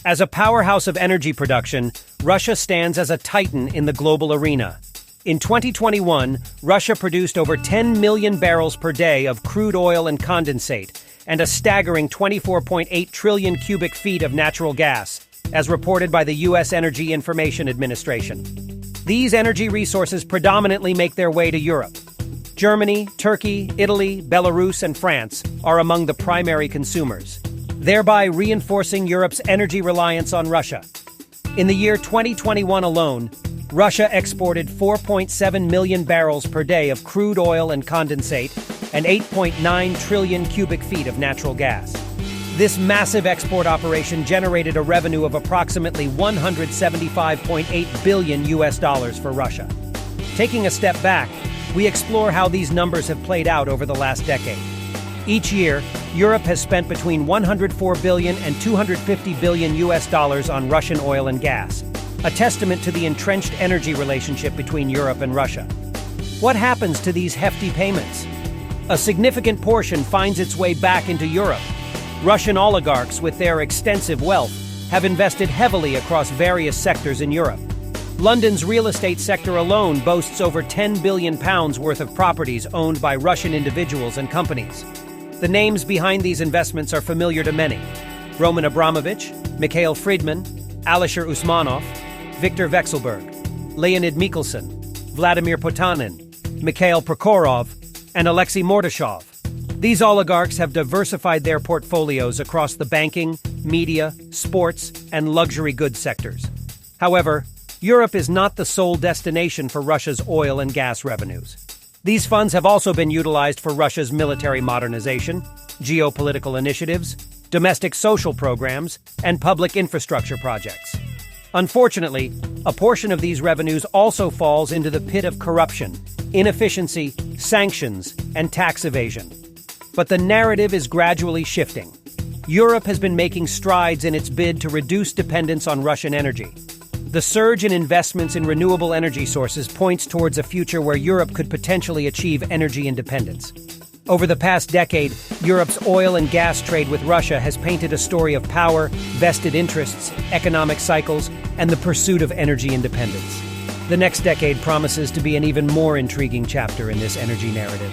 As a powerhouse of energy production, Russia stands as a titan in the global arena. In 2021, Russia produced over 10 million barrels per day of crude oil and condensate, and a staggering 24.8 trillion cubic feet of natural gas, as reported by the U.S. Energy Information Administration. These energy resources predominantly make their way to Europe. Germany, Turkey, Italy, Belarus, and France are among the primary consumers, thereby reinforcing Europe's energy reliance on Russia. In the year 2021 alone, Russia exported 4.7 million barrels per day of crude oil and condensate and 8.9 trillion cubic feet of natural gas. This massive export operation generated a revenue of approximately $175.8 billion for Russia. Taking a step back, we explore how these numbers have played out over the last decade. Each year, Europe has spent between $104 billion and $250 billion on Russian oil and gas, a testament to the entrenched energy relationship between Europe and Russia. What happens to these hefty payments? A significant portion finds its way back into Europe. Russian oligarchs, with their extensive wealth, have invested heavily across various sectors in Europe. London's real estate sector alone boasts over £10 billion worth of properties owned by Russian individuals and companies. The names behind these investments are familiar to many: Roman Abramovich, Mikhail Friedman, Alisher Usmanov, Viktor Vekselberg, Leonid Mikhelson, Vladimir Potanin, Mikhail Prokhorov, and Alexei Mordashov. These oligarchs have diversified their portfolios across the banking, media, sports, and luxury goods sectors. However, Europe is not the sole destination for Russia's oil and gas revenues. These funds have also been utilized for Russia's military modernization, geopolitical initiatives, domestic social programs, and public infrastructure projects. Unfortunately, a portion of these revenues also falls into the pit of corruption, inefficiency, sanctions, and tax evasion. But the narrative is gradually shifting. Europe has been making strides in its bid to reduce dependence on Russian energy. The surge in investments in renewable energy sources points towards a future where Europe could potentially achieve energy independence. Over the past decade, Europe's oil and gas trade with Russia has painted a story of power, vested interests, economic cycles, and the pursuit of energy independence. The next decade promises to be an even more intriguing chapter in this energy narrative.